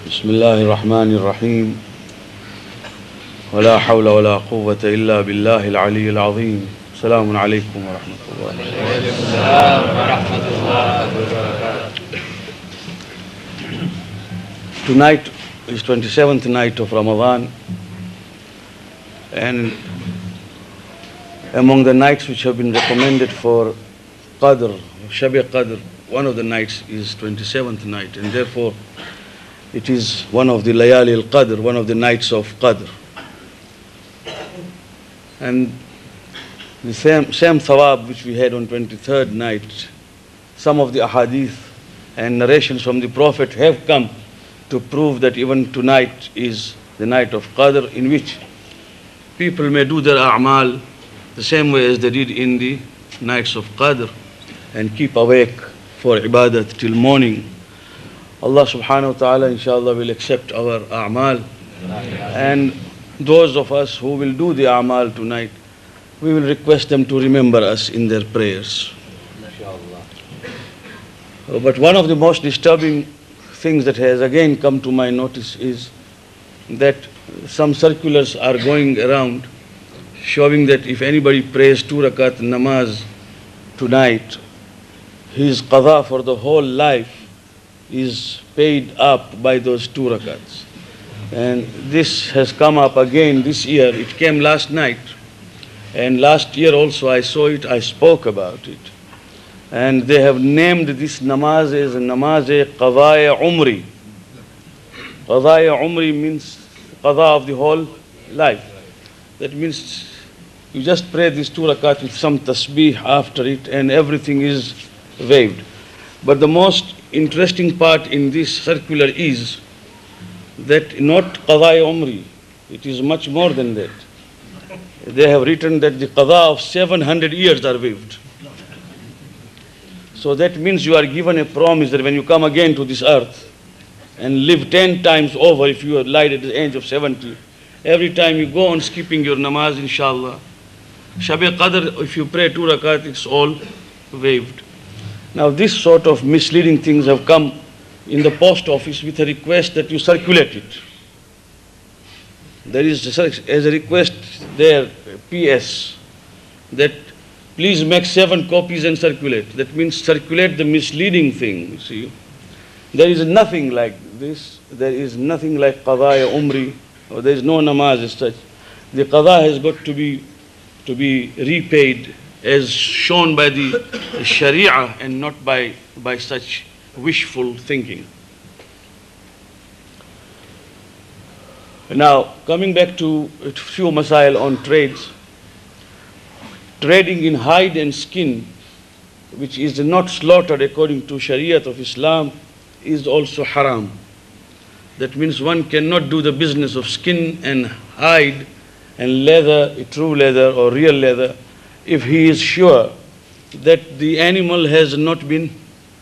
بسم الله الرحمن الرحيم ولا حول ولا قوة إلا بالله العلي العظيم. السلام عليكم ورحمة الله. Tonight is 27th night of Ramadan, and among the nights which have been recommended for Qadr, Shab-e Qadr, one of the nights is 27th night, and therefore it is one of the Layali al-Qadr, one of the nights of Qadr. And the same thawab which we had on 23rd night, some of the ahadith and narrations from the Prophet have come to prove that even tonight is the night of Qadr, in which people may do their a'mal the same way as they did in the nights of Qadr and keep awake for ibadat till morning. Allah subhanahu wa ta'ala inshallah will accept our a'mal, and those of us who will do the a'mal tonight, we will request them to remember us in their prayers. But one of the most disturbing things that has again come to my notice is that some circulars are going around showing that if anybody prays 2 rakat namaz tonight, his qadha for the whole life is paid up by those 2 rakats. And this has come up again this year. It came last night, and last year also I saw it, I spoke about it. And they have named this namaz as namaz-e qadha-e umri. Qadha-e umri means qadha of the whole life. That means you just pray these 2 rakats with some tasbih after it and everything is waived. But the most interesting part in this circular is that not qadha-e umri, it is much more than that. They have written that the qadha of 700 years are waived. So that means you are given a promise that when you come again to this earth and live 10 times over, if you are lied at the age of 70, every time you go on skipping your namaz, inshallah, Shab-e Qadr, if you pray 2 rakat, it's all waived. Now this sort of misleading things have come in the post office with a request that you circulate it. There is as a request there, PS, that please make 7 copies and circulate. That means circulate the misleading thing, you see. There is nothing like this. There is nothing like qadha-e umri, or there is no namaz as such. The qadha has got to be repaid as shown by the Sharia and not by such wishful thinking. Now, coming back to a few masail on trades, trading in hide and skin, which is not slaughtered according to Shariat of Islam, is also haram. That means one cannot do the business of skin and hide and leather, true leather or real leather, if he is sure that the animal has not been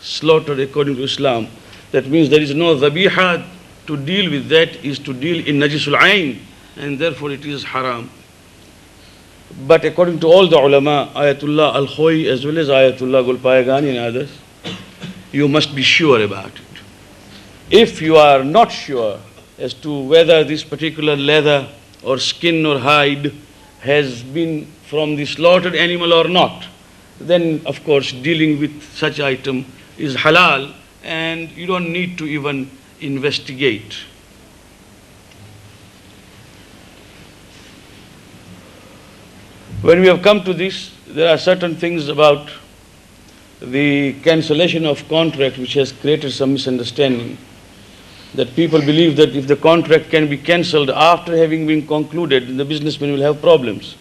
slaughtered according to Islam. That means there is no dhabiha. To deal with that is to deal in najisul ayn, and therefore it is haram. But according to all the ulama, Ayatullah al-Khoyi as well as Ayatullah Gulpayagani and others, you must be sure about it. If you are not sure as to whether this particular leather or skin or hide has been from the slaughtered animal or not, then of course dealing with such item is halal, and you don't need to even investigate. When we have come to this, there are certain things about the cancellation of contract which has created some misunderstanding, that people believe that if the contract can be cancelled after having been concluded, the businessman will have problems.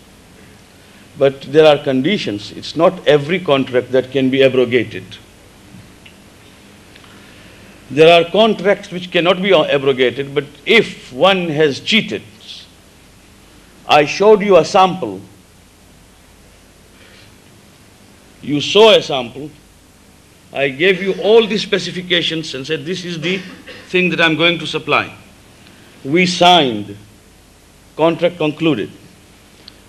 But there are conditions. It's not every contract that can be abrogated. There are contracts which cannot be abrogated, but if one has cheated, I showed you a sample, you saw a sample, I gave you all the specifications and said this is the thing that I'm going to supply. We signed, contract concluded.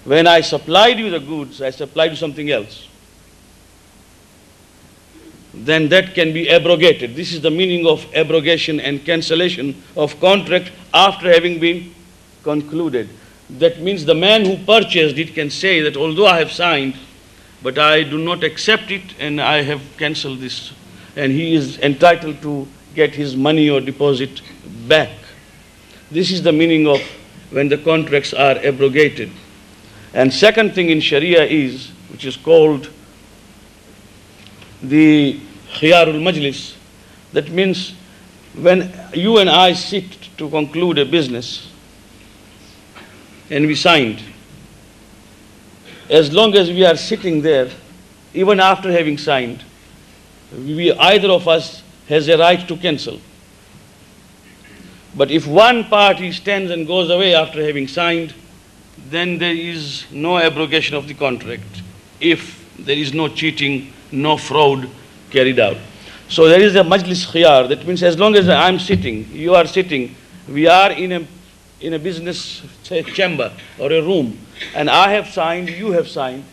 When I supplied you the goods, I supplied you something else. then that can be abrogated. This is the meaning of abrogation and cancellation of contract after having been concluded. That means the man who purchased it can say that although I have signed, but I do not accept it and I have cancelled this. And he is entitled to get his money or deposit back. This is the meaning of when the contracts are abrogated. And second thing in Sharia is, which is called the khiyarul majlis. That means when you and I sit to conclude a business and we signed, as long as we are sitting there, even after having signed, either of us has a right to cancel. But if one party stands and goes away after having signed, then there is no abrogation of the contract if there is no cheating, no fraud carried out. So there is a majlis khiyar. That means as long as I am sitting, you are sitting, we are in a business chamber or a room, and I have signed, you have signed,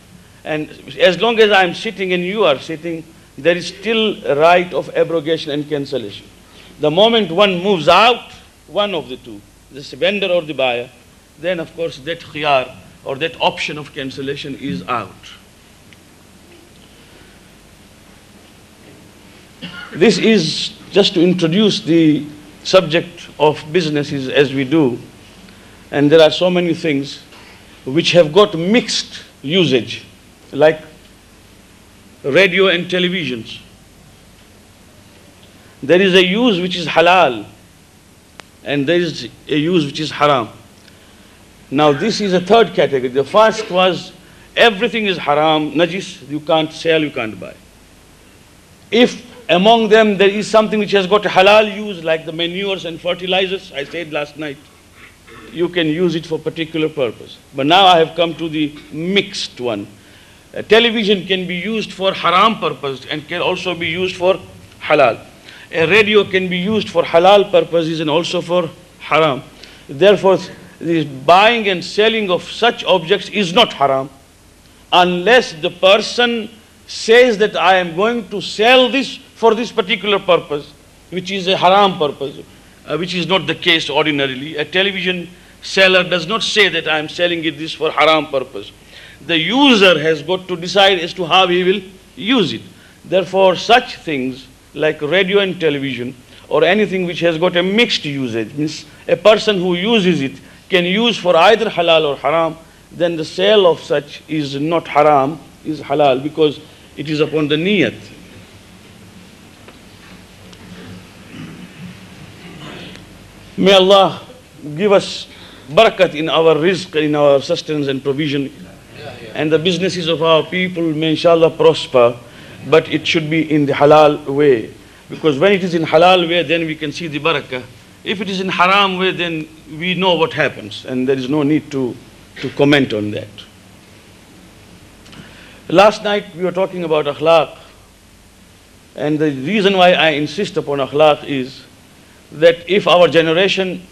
and as long as I am sitting and you are sitting, there is still a right of abrogation and cancellation. The moment one moves out, one of the two, this vendor or the buyer, then of course that khiyar or that option of cancellation is out. This is just to introduce the subject of businesses as we do, and there are so many things which have got mixed usage, like radio and televisions. There is a use which is halal and there is a use which is haram. Now this is a third category. The first was everything is haram, najis, you can't sell, you can't buy. If among them there is something which has got a halal use, like the manures and fertilizers, I said last night, you can use it for particular purpose. But now I have come to the mixed one. A television can be used for haram purpose and can also be used for halal. A radio can be used for halal purposes and also for haram. Therefore, the buying and selling of such objects is not haram unless the person says that I am going to sell this for this particular purpose, which is a haram purpose, which is not the case ordinarily. A television seller does not say that I am selling it this for haram purpose. The user has got to decide as to how he will use it. Therefore, such things like radio and television or anything which has got a mixed usage, means a person who uses it can use for either halal or haram, then the sale of such is not haram, is halal, because it is upon the niyat. May Allah give us barakat in our rizq, in our sustenance and provision, and the businesses of our people may inshallah prosper, but it should be in the halal way. Because when it is in halal way, then we can see the barakah. If it is in haram way, then we know what happens, and there is no need to comment on that. Last night we were talking about akhlaq, and the reason why I insist upon akhlaq is that if our generation,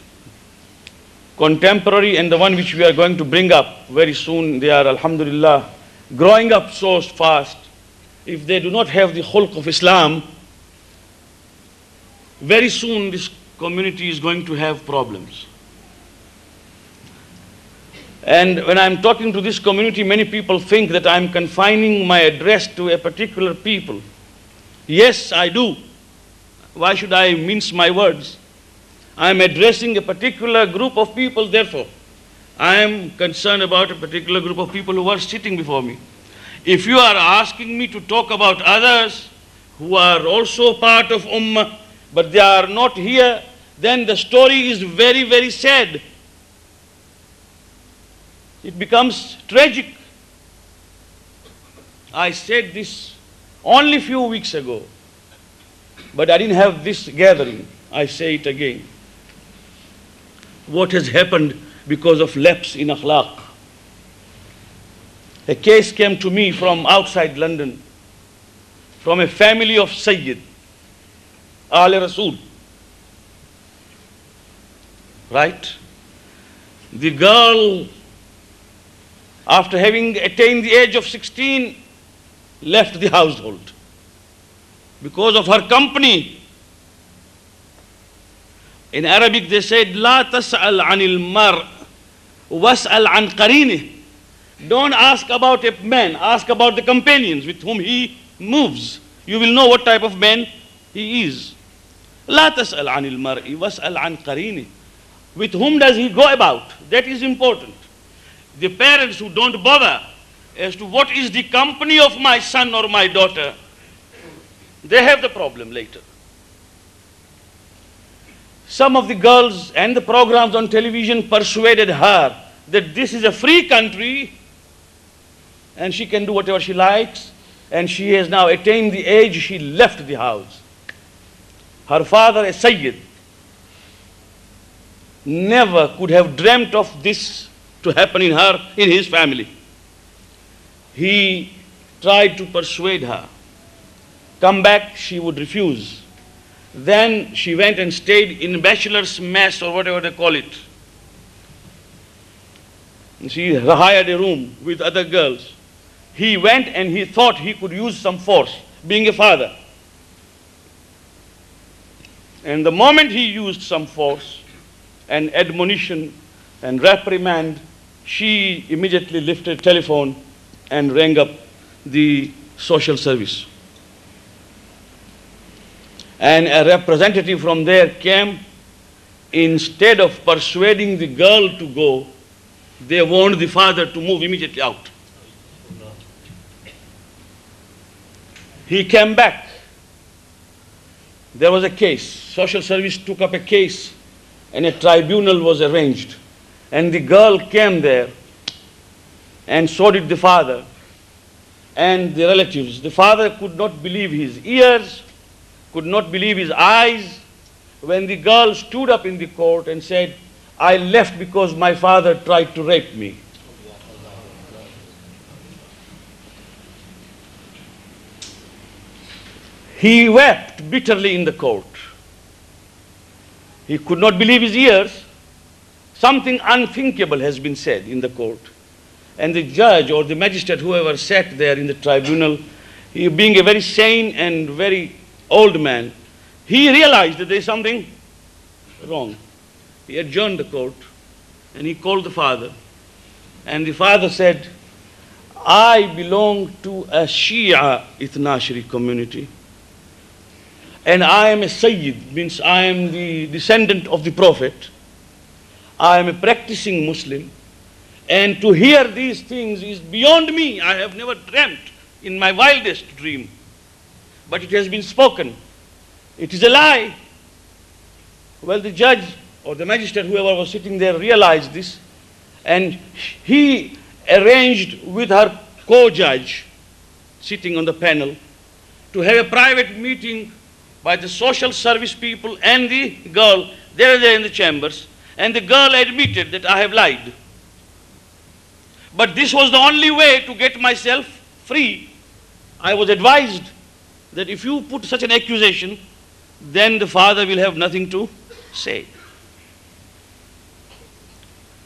contemporary and the one which we are going to bring up very soon, they are alhamdulillah growing up so fast, if they do not have the khulq of Islam, very soon this community is going to have problems. And when I'm talking to this community, many people think that I'm confining my address to a particular people. Yes, I do. Why should I mince my words? I'm addressing a particular group of people, therefore I am concerned about a particular group of people who are sitting before me. If you are asking me to talk about others who are also part of Ummah, but they are not here, then the story is very, very sad. It becomes tragic. I said this only a few weeks ago, but I didn't have this gathering. I say it again. What has happened because of lapse in akhlaq? A case came to me from outside London, from a family of Sayyid, Ahle Rasool. Right? The girl, after having attained the age of 16, left the household. because of her company. In Arabic they said, لا تسأل عن المرء واسأل عن قرينه. Don't ask about a man, ask about the companions with whom he moves. You will know what type of man he is. لا تسأل عن المرء واسأل عن قرينه. With whom does he go about? That is important. The parents who don't bother as to what is the company of my son or my daughter, they have the problem later. Some of the girls and the programs on television persuaded her that this is a free country and she can do whatever she likes, and she has now attained the age she left the house. Her father, a Sayyid, never could have dreamt of this to happen in his family. He tried to persuade her. Come back, she would refuse. Then she went and stayed in bachelor's mess or whatever they call it. She hired a room with other girls. He went and he thought he could use some force, being a father. And the moment he used some force and admonition and reprimand, she immediately lifted the telephone and rang up the social service. And a representative from there came. Instead of persuading the girl to go, they warned the father to move immediately out. He came back. There was a case. Social service took up a case and a tribunal was arranged. And the girl came there, and so did the father and the relatives. The father could not believe his ears, could not believe his eyes, when the girl stood up in the court and said, I left because my father tried to rape me. He wept bitterly in the court. He could not believe his ears. Something unthinkable has been said in the court. And the judge or the magistrate, whoever sat there in the tribunal, he being a very sane and very old man, he realized that there is something wrong. He adjourned the court and he called the father. And the father said, I belong to a Shia Ithnashri community. And I am a Sayyid, means I am the descendant of the Prophet. I am a practicing Muslim. And to hear these things is beyond me. I have never dreamt in my wildest dream. But it has been spoken. It is a lie. Well, the judge or the magistrate, whoever was sitting there, realized this. And he arranged with her co-judge, sitting on the panel, to have a private meeting by the social service people and the girl. They were there in the chambers. And the girl admitted that I have lied. But this was the only way to get myself free. I was advised that if you put such an accusation, then the father will have nothing to say.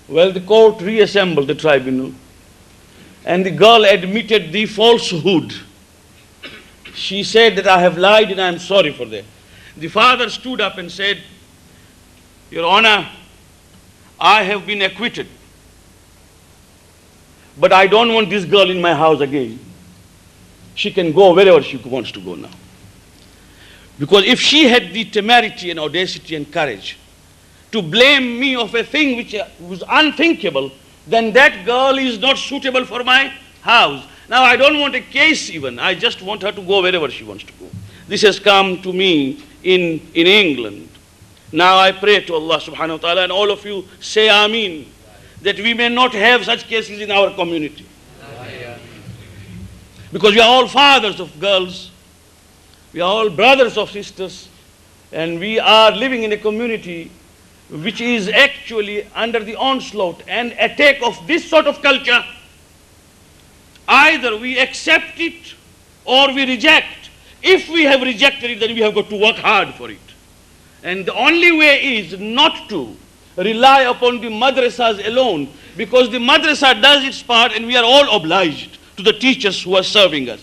Well, the court reassembled the tribunal, and the girl admitted the falsehood. She said that I have lied and I am sorry for that. The father stood up and said, Your Honor, I have been acquitted. But I don't want this girl in my house again. She can go wherever she wants to go now. Because if she had the temerity and audacity and courage to blame me of a thing which was unthinkable, then that girl is not suitable for my house. Now I don't want a case even. I just want her to go wherever she wants to go. This has come to me in England. Now I pray to Allah subhanahu wa ta'ala, and all of you say Ameen, that we may not have such cases in our community. Because we are all fathers of girls, we are all brothers of sisters, and we are living in a community which is actually under the onslaught and attack of this sort of culture. Either we accept it or we reject. If we have rejected it, then we have got to work hard for it. And the only way is not to rely upon the madrasas alone, because the madrasa does its part and we are all obliged to the teachers who are serving us,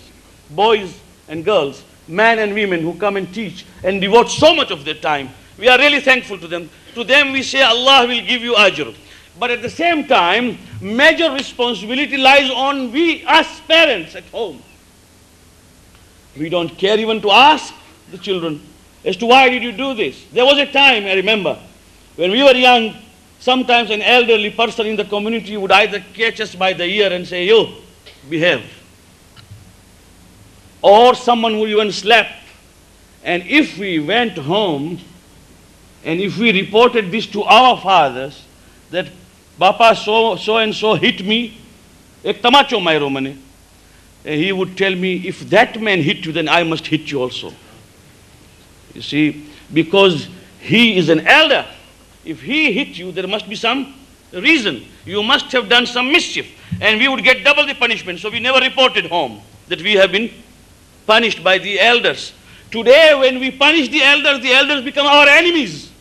boys and girls. men and women who come and teach and devote so much of their time. We are really thankful to them. To them we say, Allah will give you ajr. But at the same time, major responsibility lies on us parents at home. We don't care even to ask the children as to why did you do this. There was a time, I remember, when we were young, sometimes an elderly person in the community would either catch us by the ear and say, you, behave. Or someone would even slap. And if we went home and if we reported this to our fathers, that Bapa so and so hit me, ek tamacho mairo mane, he would tell me, if that man hit you, then I must hit you also. You see, because he is an elder. If he hit you, there must be some reason. You must have done some mischief. And we would get double the punishment. So we never reported home that we have been punished by the elders. Today, when we punish the elders become our enemies.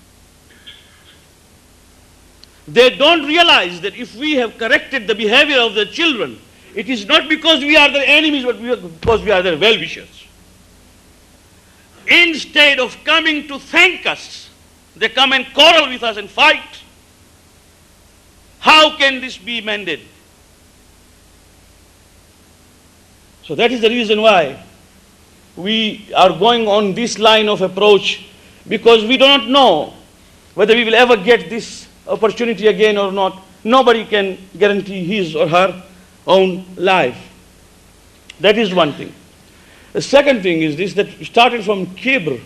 They don't realize that if we have corrected the behavior of the children, it is not because we are their enemies, but because we are their well-wishers. Instead of coming to thank us, they come and quarrel with us and fight. How can this be mended? So that is the reason why we are going on this line of approach, because we do not know whether we will ever get this opportunity again or not. Nobody can guarantee his or her own life. That is one thing. The second thing is this, that started from kibr.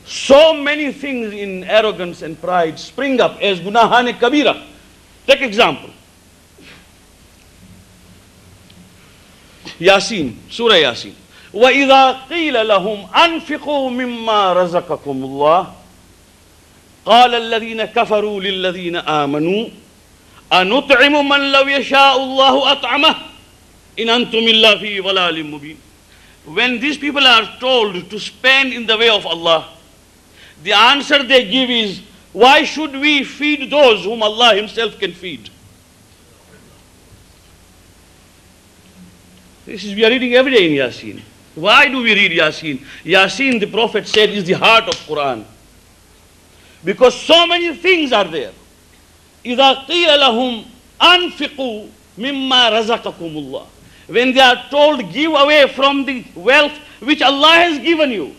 So many things in arrogance and pride spring up as gunahan kabira. Take example. Yasin, Surah Yasin. وَإِذَا قِيلَ لَهُمْ أَنْفِقُوا مِمَّا رَزَقَكُمُ اللَّهُ قَالَ الَّذِينَ كَفَرُوا لِلَّذِينَ آمَنُوا أَنُطْعِمُ مَنْ لَوْ يَشَاءُ اللَّهُ أَطْعَمَهُ إِنْ أَنْتُمْ إِلَّا فِي ضَلَالٍ مُبِينٍ. When these people are told to spend in the way of Allah, the answer they give is, why should we feed those whom Allah Himself can feed? We are reading every day in Yasin. Why do we read Yasin? Yasin, the Prophet said, is the heart of Quran. Because so many things are there. إِذَا قِيلَ لَهُمْ أَنْفِقُوا مِمَّا رَزَقَكُمُ اللَّهُ. When they are told, give away from the wealth which Allah has given you.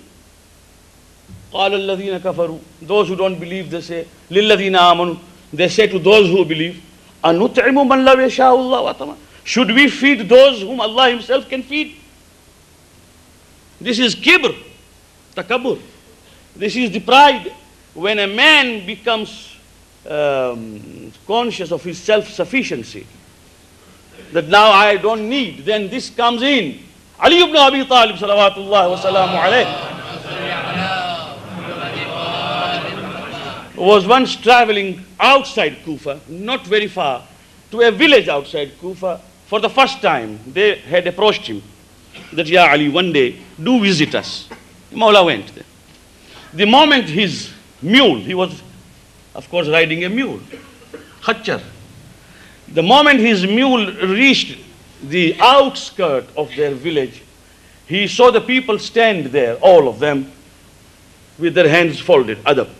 قَالَ الَّذِينَ كَفَرُوا. Those who don't believe, they say, لِلَّذِينَ آمَنُوا. They say to those who believe, أَنُطْعِمُ مَنْ لَوْ يَشَاءُ اللَّهُ أَطْعَمَهُ. Should we feed those whom Allah Himself can feed? This is kibr, takabbur. This is the pride. When a man becomes conscious of his self-sufficiency, that now I don't need, then this comes in. Ali ibn Abi Talib salawatullah wa salamu alayh was once traveling outside Kufa, not very far, to a village outside Kufa. For the first time, they had approached him that, Ya Ali, one day, do visit us. Mawla went there. The moment his mule, he was, of course, riding a mule, khachar. The moment his mule reached the outskirt of their village, he saw the people stand there, all of them, with their hands folded, adab.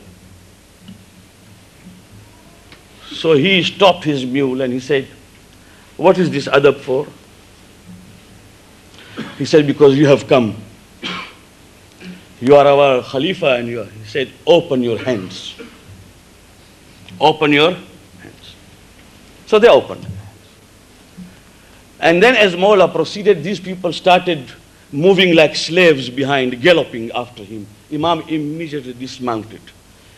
So he stopped his mule and he said, what is this adab for? He said, because you have come. You are our Khalifa and you are. He said, open your hands. Open your hands. So they opened. And then as Mawla proceeded, these people started moving like slaves behind, galloping after him. Imam immediately dismounted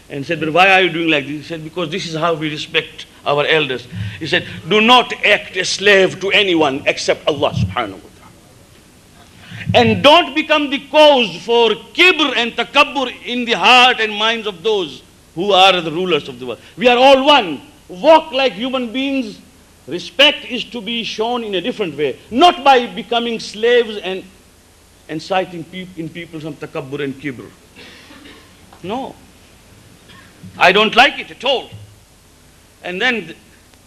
and said, but why are you doing like this? He said, because this is how we respect our elders. He said, do not act a slave to anyone except Allah subhanahu wa ta'ala. And don't become the cause for kibr and takabbur in the heart and minds of those who are the rulers of the world. We are all one. Walk like human beings. Respect is to be shown in a different way, not by becoming slaves and inciting in people some takabbur and kibr. No. I don't like it at all. And then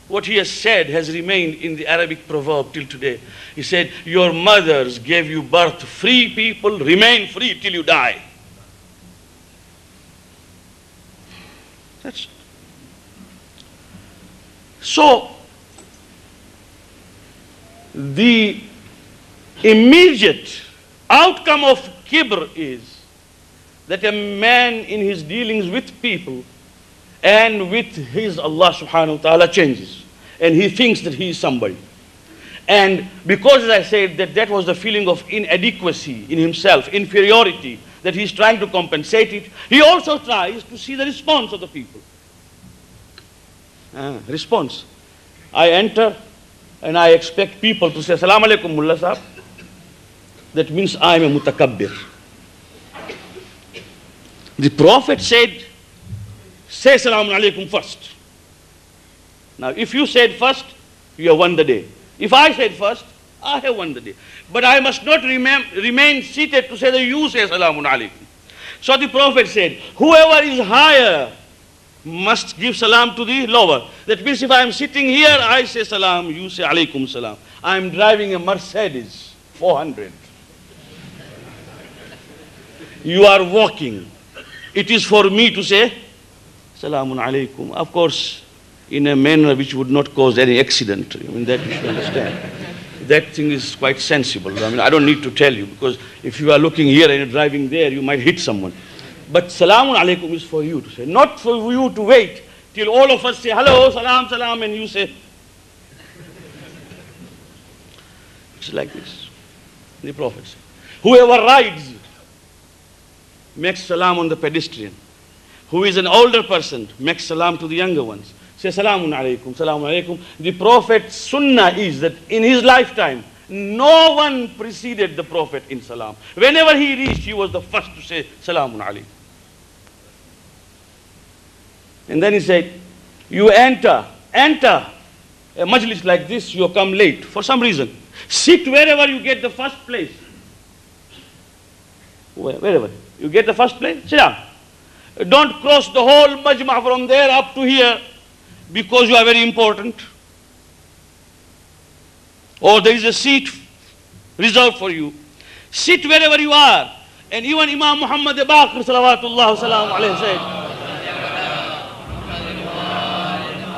what he has said has remained in the Arabic proverb till today. He said, your mothers gave you birth. Free people remain free till you die. That's it. So, the immediate outcome of kibr is that a man in his dealings with people and with his Allah subhanahu wa ta'ala changes. And he thinks that he is somebody. And because, as I said, that was the feeling of inadequacy in himself, inferiority, that he is trying to compensate it, he also tries to see the response of the people. Response. I enter and I expect people to say, Assalamu alaikum Mullah Sahab. That means I am a mutakabbir. The Prophet said, say Assalamu alaikum first. Now, if you said first, you have won the day. If I said first, I have won the day. But I must not remain seated to say that you say Assalamu alaikum. So the Prophet said, whoever is higher must give salam to the lower. That means if I am sitting here, I say salam, you say alaikum salam. I am driving a Mercedes 400. You are walking. It is for me to say salamun alaikum. Of course, in a manner which would not cause any accident. I mean, that you should understand. That thing is quite sensible. I mean, I don't need to tell you, because if you are looking here and you're driving there, you might hit someone. But salamun alaikum is for you to say, not for you to wait till all of us say hello, salam, salam, and you say. It's like this. The Prophet said, whoever rides makes salam on the pedestrian. Who is an older person makes salam to the younger ones. Say salamun alaikum, salamun alaikum. The Prophet's sunnah is that in his lifetime, no one preceded the Prophet in salam. Whenever he reached, he was the first to say salamun alaikum. And then he said, you enter a majlis like this, you come late for some reason. Sit wherever you get the first place. Wherever you get the first place, sit down. Don't cross the whole majma from there up to here because you are very important. Or there is a seat reserved for you. Sit wherever you are. And even Imam Muhammad Baqir salawatullah salam alayhi said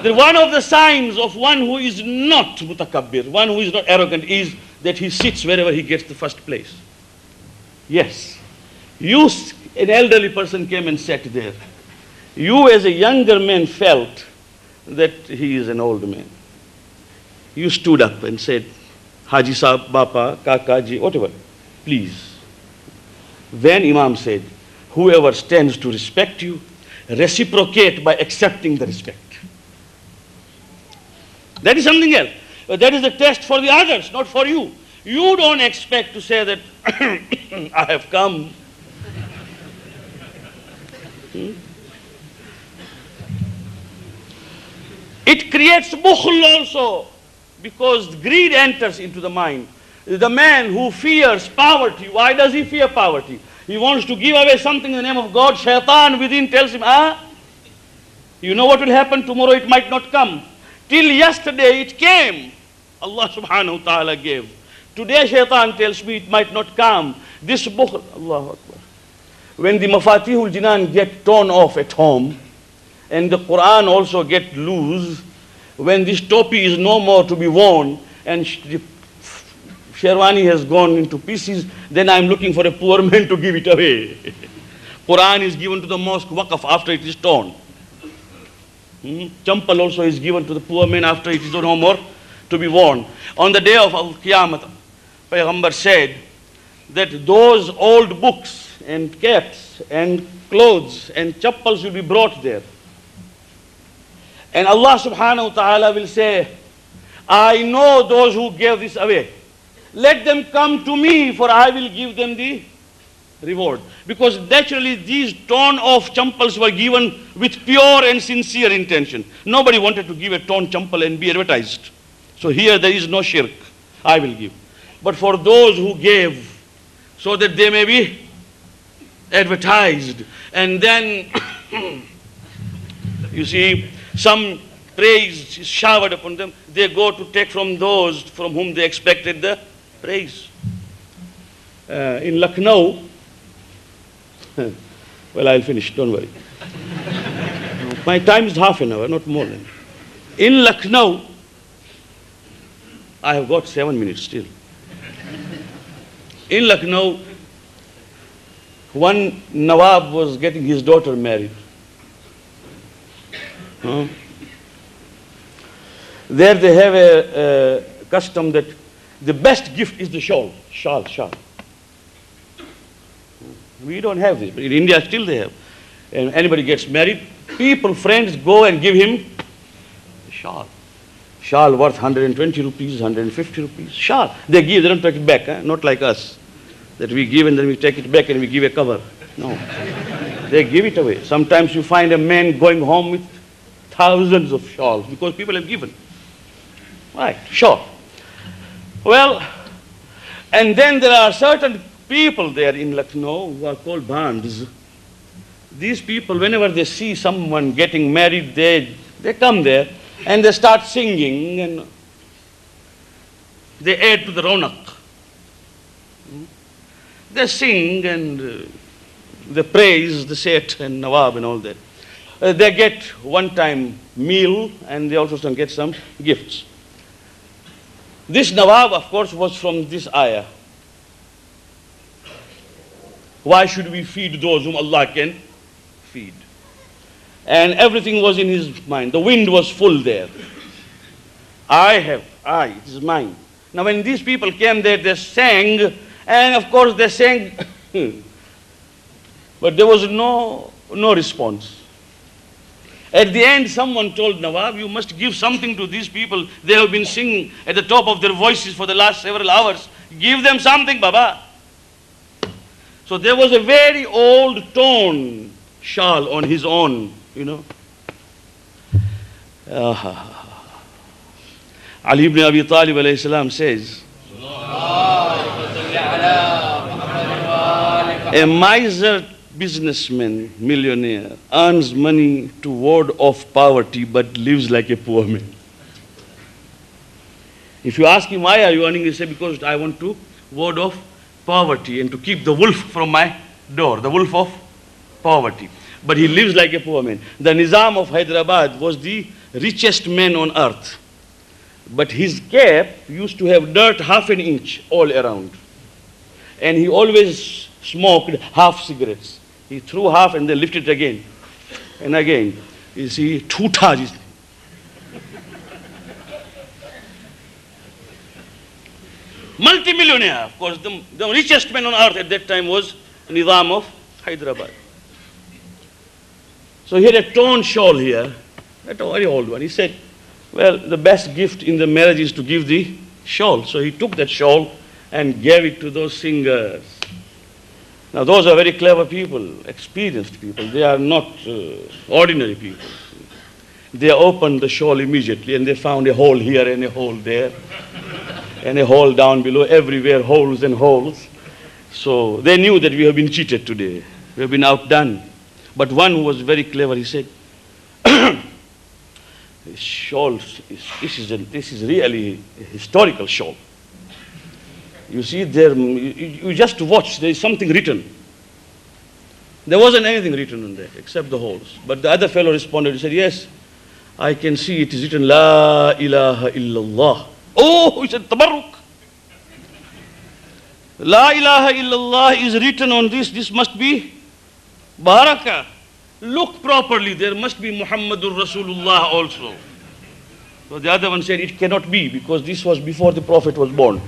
that one of the signs of one who is not mutakabbir, one who is not arrogant, is that he sits wherever he gets the first place. Yes. An elderly person came and sat there. You as a younger man felt that he is an old man. You stood up and said, Haji Sahab, Bapa, Kaka Ji, whatever, please. Then Imam said, whoever stands to respect you, reciprocate by accepting the respect. That is something else. That is the test for the others, not for you. You don't expect to say that I have come. It creates bukhl also, because greed enters into the mind. The man who fears poverty, why does he fear poverty? He wants to give away something in the name of God. Shaitan within tells him, you know what will happen tomorrow, it might not come. Till yesterday it came. Allah subhanahu wa ta'ala gave. Today Shaitan tells me it might not come. This bukhl, Allahu Akbar. When the mafatihul jinan get torn off at home, and the Quran also get loose, when this topi is no more to be worn, and the sherwani has gone into pieces, then I am looking for a poor man to give it away. Quran is given to the mosque waqf after it is torn. Champal also is given to the poor man after it is no more to be worn. On the day of Al-Qiyamah, Payghambar said that those old books and caps and clothes and chappals will be brought there. And Allah subhanahu wa ta'ala will say, I know those who gave this away. Let them come to me, for I will give them the reward. Because naturally these torn off champals were given with pure and sincere intention. Nobody wanted to give a torn champal and be advertised. So here there is no shirk. I will give. But for those who gave so that they may be advertised, and then you see some praise is showered upon them, they go to take from those from whom they expected the praise. In Lucknow, well, I'll finish, don't worry. My time is half an hour, not more than. In Lucknow, I have got 7 minutes still. In Lucknow, one Nawab was getting his daughter married. There they have a custom that the best gift is the shawl. Shawl. We don't have this, but in India still they have. And anybody gets married, people, friends go and give him a shawl. Shawl worth 120 rupees, 150 rupees. Shawl. They give, they don't take it back, not like us. That we give and then we take it back and we give a cover. No. They give it away. Sometimes you find a man going home with thousands of shawls because people have given. Right, shawl. Well, and then there are certain people there in Lucknow who are called bands. These people, whenever they see someone getting married, they come there and they start singing and they add to the ronak. They sing and they praise the Seth and Nawab and all that. They get one-time meal and they also get some gifts. This Nawab, of course, was from this ayah. Why should we feed those whom Allah can feed? And everything was in his mind. The wind was full there. It is mine. Now when these people came there, they sang, and of course they sang, but there was no response. At the end, someone told Nawab, you must give something to these people. They have been singing at the top of their voices for the last several hours. Give them something, Baba. So there was a very old torn shawl on his own, you know. Ali ibn Abi Talib alayhi salam says, a miser businessman, millionaire, earns money to ward off poverty but lives like a poor man. If you ask him, why are you earning? He says, because I want to ward off poverty and to keep the wolf from my door, the wolf of poverty. But he lives like a poor man. The Nizam of Hyderabad was the richest man on earth. But his cap used to have dirt half an inch all around. And he always smoked half cigarettes. He threw half and then lifted it again and again. You see, Thuta. Multi-millionaire, of course. The richest man on earth at that time was Nizam of Hyderabad. So he had a torn shawl here, a very old one. He said, well, the best gift in the marriage is to give the shawl. So he took that shawl and gave it to those singers. Now those are very clever people, experienced people. They are not ordinary people. They opened the shawl immediately and they found a hole here and a hole there and a hole down below, everywhere holes and holes. So they knew that we have been cheated today. We have been outdone. But one who was very clever, he said, this shawl, this is really a historical shawl. You see, there, you just watch, there is something written. There wasn't anything written on that except the holes. But the other fellow responded, he said, yes, I can see it is written, La ilaha illallah. Oh, he said, Tabarruk. La ilaha illallah is written on this must be Barakah. Look properly, there must be Muhammadur Rasulullah also. So the other one said, it cannot be because this was before the Prophet was born.